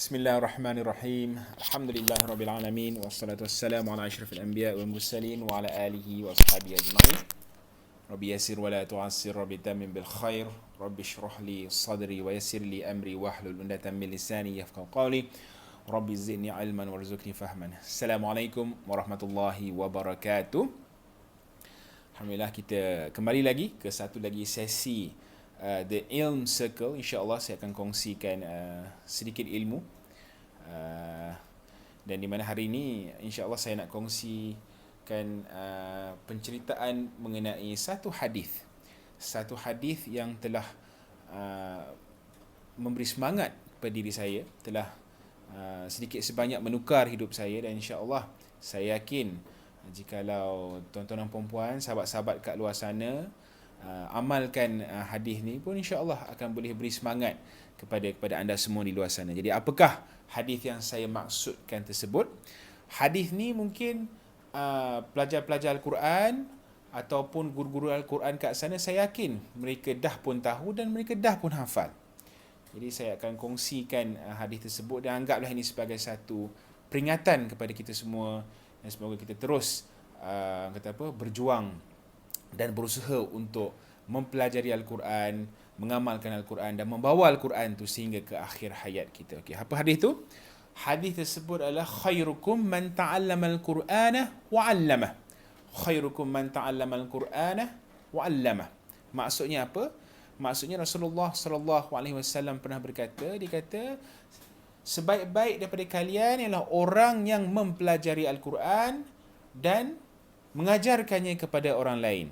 Bismillahirrahmanirrahim. Alhamdulillahirabbil alamin wassalatu wassalamu ala asyrafil anbiya wal mursalin wa ala alihi wa ashabihi ajma'in. Rabbi yassir wa la tu'assir, rabbi tamim bil khair, rabbi shrah li sadri wa yassir li amri wahlul 'uqdatam min lisani yafqahu qawli. Rabbi zidni ilman warzuqni fahman. Assalamualaikum warahmatullahi wabarakatuh. Alhamdulillah, kita kembali lagi ke satu lagi sesi The Ilm Circle. InsyaAllah saya akan kongsikan sedikit ilmu, dan di mana hari ini InsyaAllah saya nak kongsikan penceritaan mengenai satu hadis yang telah memberi semangat pada diri saya, telah sedikit sebanyak menukar hidup saya, dan InsyaAllah saya yakin jikalau tuan-tuan dan puan-puan, sahabat-sahabat kat luar sana amalkan hadis ni pun, insya-Allah akan boleh beri semangat kepada anda semua di luar sana. Jadi apakah hadis yang saya maksudkan tersebut? Hadis ni mungkin pelajar-pelajar Al-Quran ataupun guru-guru Al-Quran kat sana, saya yakin mereka dah pun tahu dan mereka dah pun hafal. Jadi saya akan kongsikan hadis tersebut, dan anggaplah ini sebagai satu peringatan kepada kita semua, dan semoga kita terus berjuang dan berusaha untuk mempelajari Al-Quran, mengamalkan Al-Quran dan membawa Al-Quran tu sehingga ke akhir hayat kita. Okey, apa hadis tu? Hadis tersebut adalah khairukum man ta'allama al-Qur'ana wa 'allamah. Khairukum man ta'allama al-Qur'ana wa 'allamah. Maksudnya apa? Maksudnya Rasulullah sallallahu alaihi wasallam pernah berkata, dia kata sebaik-baik daripada kalian ialah orang yang mempelajari Al-Quran dan mengajarkannya kepada orang lain.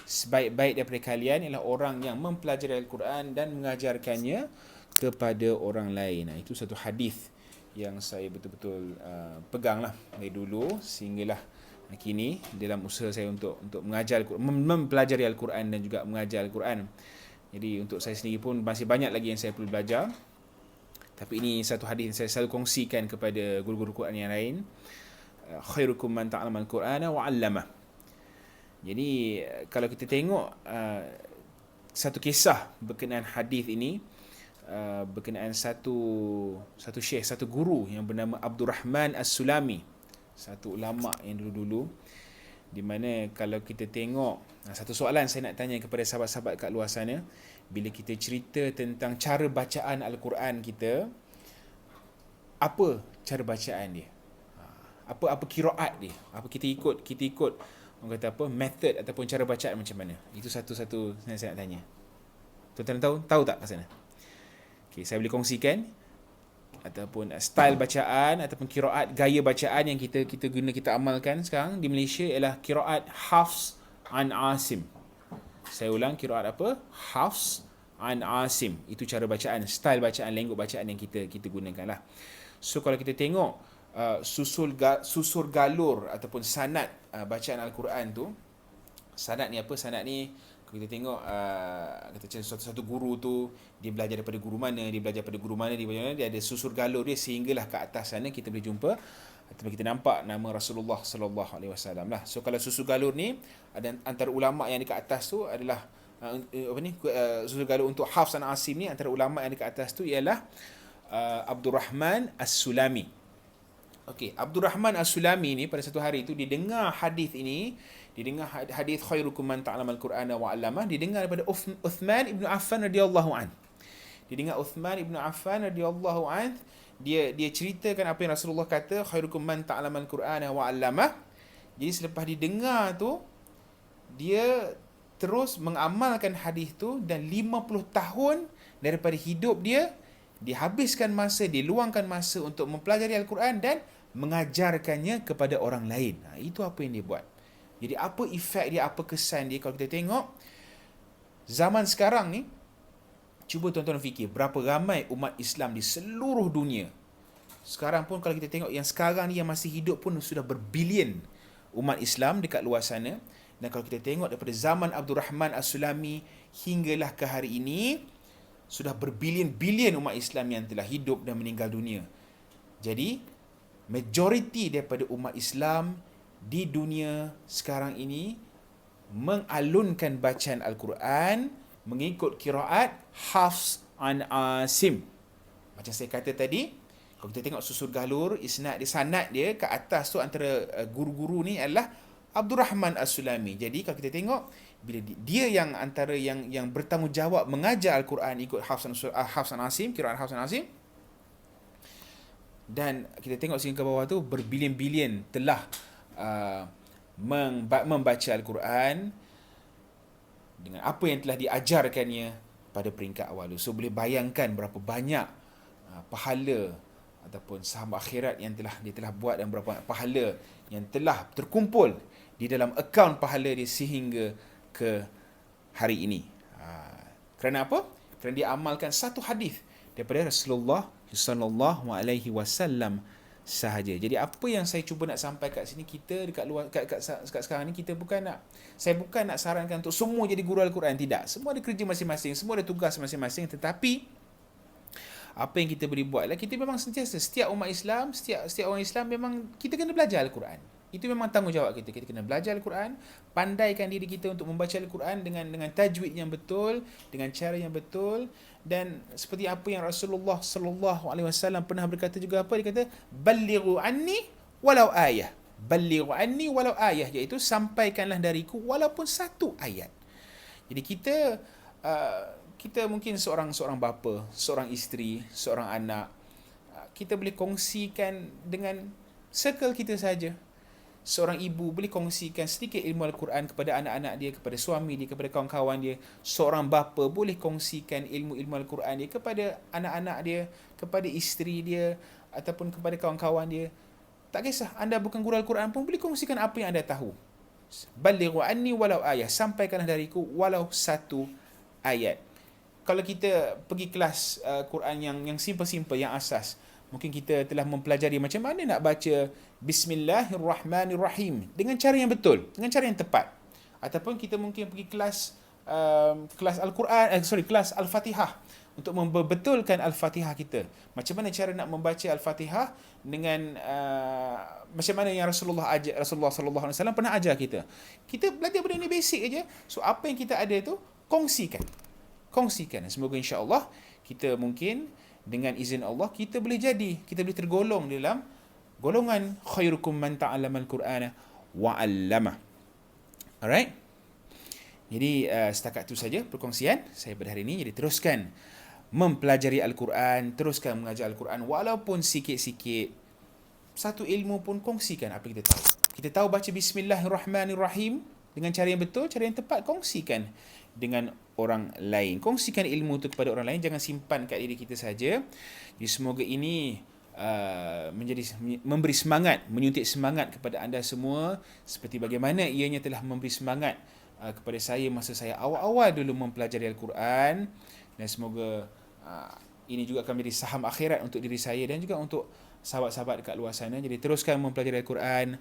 Sebaik-baik daripada kalian ialah orang yang mempelajari Al-Quran dan mengajarkannya kepada orang lain. Itu satu hadis yang saya betul-betul peganglah dari dulu sehinggalah kini dalam usaha saya untuk mengajar mempelajari Al-Quran dan juga mengajar Al-Quran. Jadi untuk saya sendiri pun masih banyak lagi yang saya perlu belajar. Tapi ini satu hadis yang saya selalu kongsikan kepada guru-guru Quran yang lain. Khairukum man ta'allama al-Qur'ana wa 'allamah. Jadi kalau kita tengok satu kisah berkenaan hadis ini, berkenaan satu syekh, satu guru yang bernama Abdul Rahman As-Sulami, satu ulama yang dulu-dulu, di mana kalau kita tengok, satu soalan saya nak tanya kepada sahabat-sahabat kat luar sana, bila kita cerita tentang cara bacaan Al-Quran kita, apa cara bacaan dia? Apa qiraat dia? Apa kita ikut orang kata apa, method ataupun cara bacaan macam mana? Itu satu-satu yang saya nak tanya. Tuan-tuan tahu tak kat sana? Okey, saya boleh kongsikan ataupun style bacaan ataupun qiraat, gaya bacaan yang kita guna, kita amalkan sekarang di Malaysia ialah qiraat Hafs an Asim. Saya ulang, qiraat apa? Hafs an Asim. Itu cara bacaan, style bacaan, lengkok bacaan yang kita gunakanlah. So kalau kita tengok susur galur ataupun sanad bacaan Al-Quran tu, sanad ni apa? Sanad ni kalau kita tengok kata macam satu guru tu, dia belajar daripada guru mana, dia ada susur galur dia sehinggalah ke atas sana kita boleh jumpa ataupun kita nampak nama Rasulullah sallallahu alaihi wasallam lah. So kalau susur galur ni, ada antara ulama yang dekat atas tu adalah susur galur untuk Hafs an Asim ni, antara ulama yang dekat atas tu ialah Abdul Rahman As-Sulami. Okey, Abdul Rahman As-Sulami ni pada satu hari tu dia dengar hadis ini, dia dengar hadis khairukum man ta'allama al-Qur'ana wa 'allamah, dia dengar daripada Uthman ibn Affan radhiyallahu an. Dia dengar Uthman ibn Affan radhiyallahu an, dia ceritakan apa yang Rasulullah kata, khairukum man ta'allama al-Qur'ana wa 'allamah. Jadi selepas dia dengar tu, dia terus mengamalkan hadis tu, dan 50 tahun daripada hidup dia dihabiskan masa, diluangkan masa untuk mempelajari Al-Quran dan mengajarkannya kepada orang lain. Itu apa yang dia buat. Jadi apa efek dia, apa kesan dia? Kalau kita tengok zaman sekarang ni, cuba tuan-tuan fikir berapa ramai umat Islam di seluruh dunia. Sekarang pun kalau kita tengok yang sekarang ni yang masih hidup pun sudah berbilion umat Islam dekat luar sana. Dan kalau kita tengok daripada zaman Abdul Rahman As-Sulami hinggalah ke hari ini, sudah berbilion-bilion umat Islam yang telah hidup dan meninggal dunia. Jadi, majoriti daripada umat Islam di dunia sekarang ini mengalunkan bacaan Al-Quran mengikut qiraat Hafs an Asim. Macam saya kata tadi, Kalau kita tengok susur galur, isnad dia, sanad dia ke atas tu antara guru-guru ni adalah Abdul Rahman As-Sulami. Jadi kalau kita tengok, bila dia yang antara yang bertanggungjawab mengajar Al-Quran ikut Hafs an Asim, kiraan Hafs an Asim. Dan kita tengok sini ke bawah tu, berbilion-bilion telah membaca Al-Quran dengan apa yang telah diajarkannya pada peringkat awal tu. So boleh bayangkan berapa banyak pahala ataupun saham akhirat yang dia telah buat, dan berapa pahala yang telah terkumpul di dalam akaun pahala dia sehingga ke hari ini. Kerana apa? Kerana dia amalkan satu hadis daripada Rasulullah sallallahu alaihi wasallam sahaja. Jadi apa yang saya cuba nak sampai kat sini, kita dekat luar kat sekarang ni, saya bukan nak sarankan untuk semua jadi guru Al-Quran, tidak. Semua ada kerja masing-masing, semua ada tugas masing-masing, tetapi apa yang kita boleh buat adalah kita memang sentiasa, setiap umat Islam, setiap orang Islam memang kita kena belajar Al-Quran. Itu memang tanggungjawab kita. Kita kena belajar Al-Quran, pandaikan diri kita untuk membaca Al-Quran dengan tajwid yang betul, dengan cara yang betul. Dan seperti apa yang Rasulullah sallallahu alaihi wasallam pernah berkata juga, apa dia kata, ballighu anni walau ayah. Ballighu anni walau ayah, iaitu sampaikanlah dariku walaupun satu ayat. Jadi kita mungkin seorang bapa, seorang isteri, seorang anak, kita boleh kongsikan dengan circle kita saja. Seorang ibu boleh kongsikan sedikit ilmu Al-Quran kepada anak-anak dia, kepada suami dia, kepada kawan-kawan dia. Seorang bapa boleh kongsikan ilmu-ilmu Al-Quran dia kepada anak-anak dia, kepada isteri dia, ataupun kepada kawan-kawan dia. Tak kisah, anda bukan guru Al-Quran pun boleh kongsikan apa yang anda tahu. Balighu anni walau ayah, sampaikanlah dariku walau satu ayat. Kalau kita pergi kelas Quran yang simple-simple, yang asas, mungkin kita telah mempelajari macam mana nak baca Bismillahirrahmanirrahim dengan cara yang betul, dengan cara yang tepat. Ataupun kita mungkin pergi kelas Al-Quran, kelas Al-Fatihah, untuk membetulkan Al-Fatihah kita. Macam mana cara nak membaca Al-Fatihah dengan macam mana yang Rasulullah sallallahu alaihi wasallam pernah ajar kita. Kita belajar benda ni basic aja. So apa yang kita ada tu kongsikan. Semoga insya-Allah kita mungkin dengan izin Allah kita boleh tergolong dalam golongan khairukum man ta'allama al-Qur'ana wa 'allama. Alright? Jadi setakat itu saja perkongsian saya pada hari ini. Jadi teruskan mempelajari Al-Quran, teruskan mengajar Al-Quran walaupun sikit-sikit. Satu ilmu pun kongsikan apa kita tahu. Kita tahu baca Bismillahirrahmanirrahim dengan cara yang betul, cara yang tepat, kongsikan dengan orang lain. Kongsikan ilmu itu kepada orang lain, jangan simpan kat diri kita saja. Jadi semoga ini memberi semangat, menyuntik semangat kepada anda semua seperti bagaimana ianya telah memberi semangat kepada saya masa saya awal-awal dulu mempelajari Al-Quran. Dan semoga ini juga akan menjadi saham akhirat untuk diri saya dan juga untuk sahabat-sahabat dekat luar sana. Jadi teruskan mempelajari Al-Quran,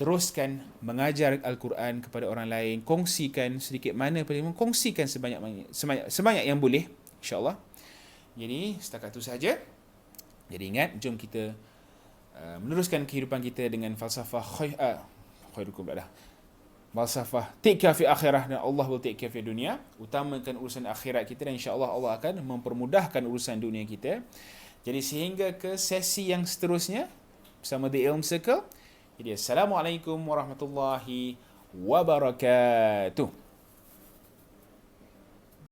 teruskan mengajar Al-Quran kepada orang lain, kongsikan sedikit mana boleh, kongsikan sebanyak yang boleh, insya-Allah. Jadi setakat itu saja. Jadi ingat, jom kita meneruskan kehidupan kita dengan falsafah khairukum dah. Falsafah take care fi akhirah, dan Allah will take care fi dunia. Utamakan urusan akhirat kita dan insya-Allah Allah akan mempermudahkan urusan dunia kita. Jadi sehingga ke sesi yang seterusnya bersama The Ilm Circle. Jadi assalamualaikum warahmatullahi wabarakatuh.